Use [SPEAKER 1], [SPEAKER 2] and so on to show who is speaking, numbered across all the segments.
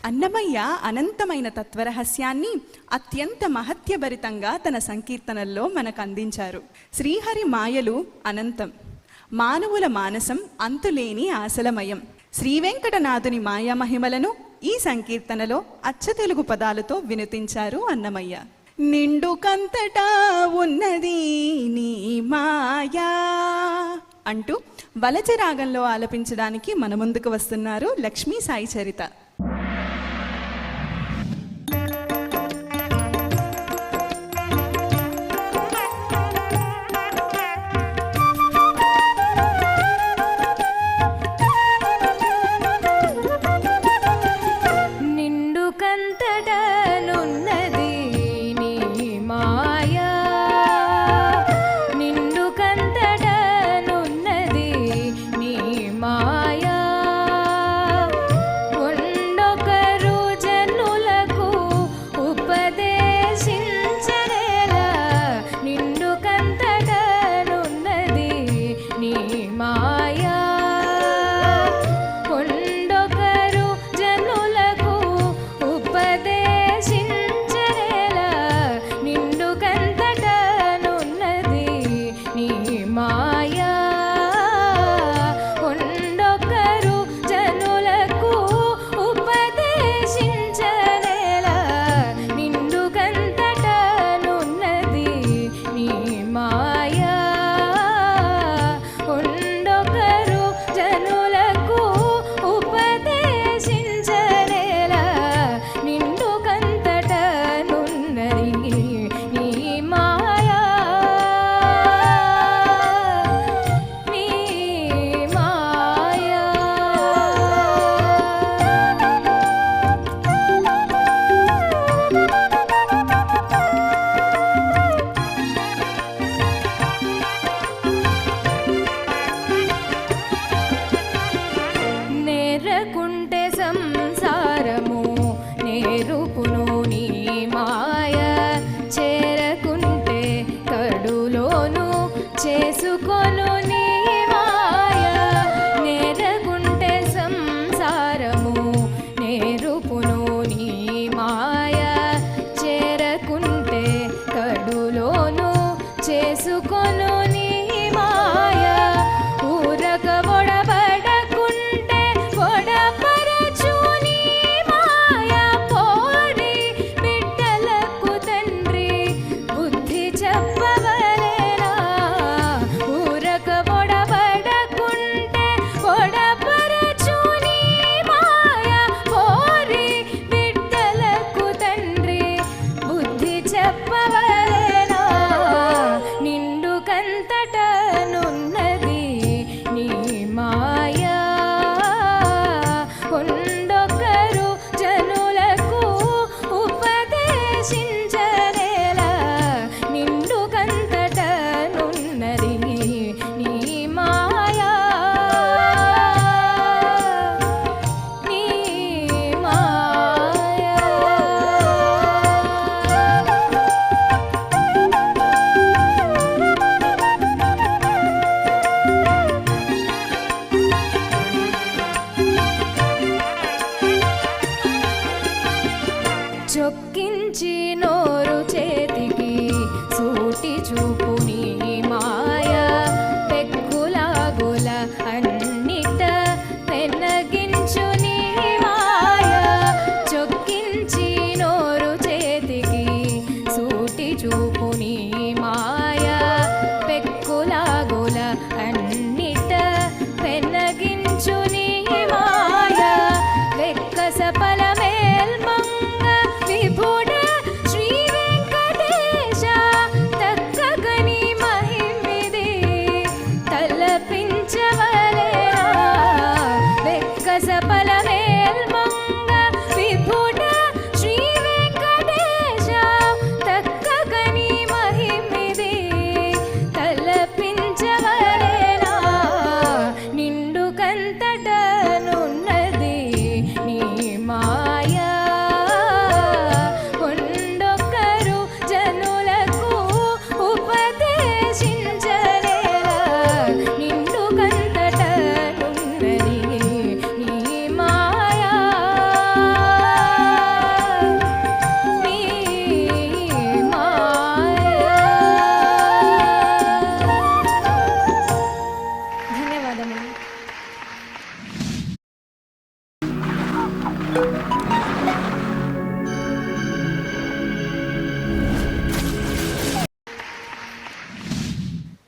[SPEAKER 1] అన్నమయ్య అనంతమైన తత్వరహస్యాన్ని అత్యంత మహత్యభరితంగా తన సంకీర్తనల్లో మనకు అందించారు. శ్రీహరి మాయలు అనంతం, మానవుల మానసం అంతులేని ఆశలమయం. శ్రీవెంకటనాథుని మాయామహిమలను ఈ సంకీర్తనలో అచ్చతెలుగు పదాలతో వినుతించారు అన్నమయ్య. నిండు కంతటా ఉన్నది నీ మాయా అంటూ వలచ రాగంలో ఆలపించడానికి మన ముందుకు వస్తున్నారు లక్ష్మీ సాయి చరిత.
[SPEAKER 2] మాయా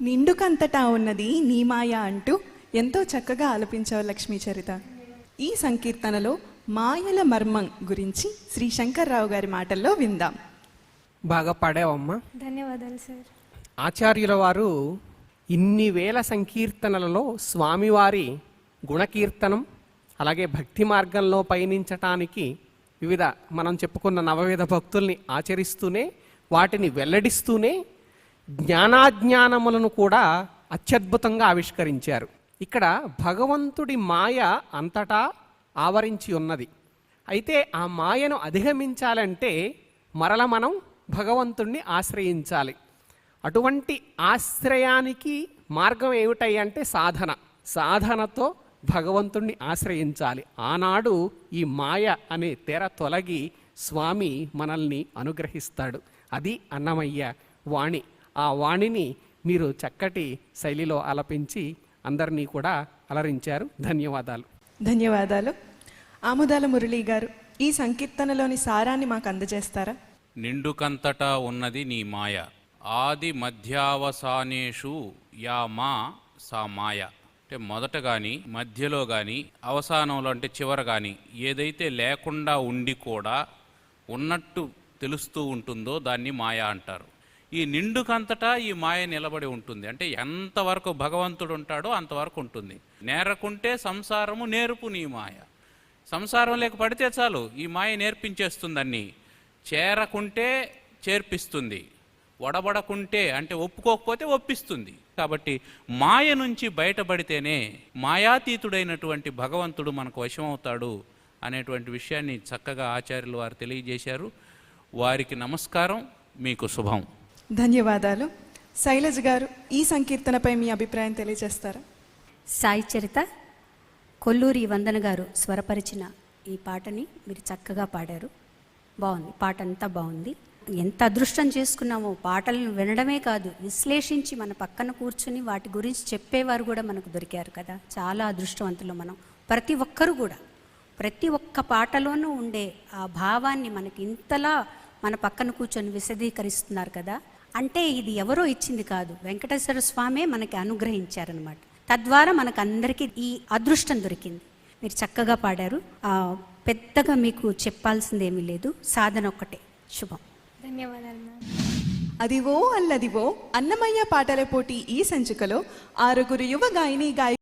[SPEAKER 1] నిండుకంతటా ఉన్నది నీ మాయ అంటూ ఎంతో చక్కగా ఆలపించావు లక్ష్మీ చరిత. ఈ సంకీర్తనలో మాయల మర్మం గురించి శ్రీ శంకర్రావు గారి మాటల్లో విందాం.
[SPEAKER 2] బాగా పాడావమ్మా.
[SPEAKER 3] ధన్యవాదాలు సార్.
[SPEAKER 2] ఆచార్యుల వారు ఇన్ని వేల సంకీర్తనలలో స్వామివారి గుణకీర్తనం అలాగే భక్తి మార్గంలో పయనించటానికి వివిధ మనం చెప్పుకున్న నవవిధ భక్తుల్ని ఆచరిస్తూనే వాటిని వెల్లడిస్తూనే జ్ఞానాజ్ఞానములను కూడా అత్యద్భుతంగా ఆవిష్కరించారు. ఇక్కడ భగవంతుడి మాయ అంతటా ఆవరించి ఉన్నది. అయితే ఆ మాయను అధిగమించాలంటే మరల మనం భగవంతుణ్ణి ఆశ్రయించాలి. అటువంటి ఆశ్రయానికి మార్గం ఏమిటంటే సాధన. సాధనతో భగవంతుణ్ణి ఆశ్రయించాలి. ఆనాడు ఈ మాయ అనే తెర తొలగి స్వామి మనల్ని అనుగ్రహిస్తాడు. అది అన్నమయ్య వాణి. ఆ వాణిని మీరు చక్కటి శైలిలో ఆలపించి అందరినీ కూడా అలరించారు. ధన్యవాదాలు.
[SPEAKER 1] ధన్యవాదాలు. ఆముదాల మురళీ గారు ఈ సంకీర్తనలోని సారాన్ని మాకు అందజేస్తారా?
[SPEAKER 4] నిండుకంతటా ఉన్నది నీ మాయ, ఆది మధ్యావసానేషు యా మా సా మాయ. అంటే మొదట కానీ మధ్యలో కానీ అవసానంలో అంటే చివర కానీ ఏదైతే లేకుండా ఉండి కూడా ఉన్నట్టు తెలుస్తూ ఉంటుందో దాన్ని మాయ అంటారు. ఈ నిండుకంతటా ఈ మాయ నిలబడి ఉంటుంది. అంటే ఎంతవరకు భగవంతుడు ఉంటాడో అంతవరకు ఉంటుంది. నేరకుంటే సంసారము నేర్పు నీ మాయ. సంసారం లేక పడితే చాలు ఈ మాయ నేర్పించేస్తుంది అన్నీ. చేరకుంటే చేర్పిస్తుంది, వడబడకుంటే అంటే ఒప్పుకోకపోతే ఒప్పిస్తుంది. కాబట్టి మాయ నుంచి బయటపడితేనే మాయాతీతుడైనటువంటి భగవంతుడు మనకు వశమవుతాడు అనేటువంటి విషయాన్ని చక్కగా ఆచార్యులు వారు తెలియజేశారు. వారికి నమస్కారం. మీకు శుభం.
[SPEAKER 1] ధన్యవాదాలు. శైలజ్ గారు ఈ సంకీర్తనపై మీ అభిప్రాయం తెలియజేస్తారా?
[SPEAKER 3] సాయి చరిత, కొల్లూరి వందన గారు స్వరపరిచిన ఈ పాటని మీరు చక్కగా పాడారు. బాగుంది, పాట అంతా బాగుంది. ఎంత అదృష్టం చేసుకున్నామో, పాటలను వినడమే కాదు విశ్లేషించి మన పక్కన కూర్చుని వాటి గురించి చెప్పేవారు కూడా మనకు దొరికారు కదా. చాలా అదృష్టవంతులు మనం. ప్రతి ఒక్కరు కూడా ప్రతి ఒక్క పాటలోనూ ఉండే ఆ భావాన్ని మనకి ఇంతలా మన పక్కన కూర్చొని విశదీకరిస్తున్నారు కదా. అంటే ఇది ఎవరో ఇచ్చింది కాదు, వెంకటేశ్వర స్వామే మనకి అనుగ్రహించారనమాట. తద్వారా మనకు అందరికీ ఈ అదృష్టం దొరికింది. మీరు చక్కగా పాడారు. పెద్దగా మీకు చెప్పాల్సిందేమీ లేదు, సాధన ఒక్కటే. శుభం.
[SPEAKER 5] ధన్యవాదాలు మ్యామ్.
[SPEAKER 1] అదివో అల్లదివో అన్నమయ్య పాటల పోటీ ఈ సంచికలో 6 యువ గాయని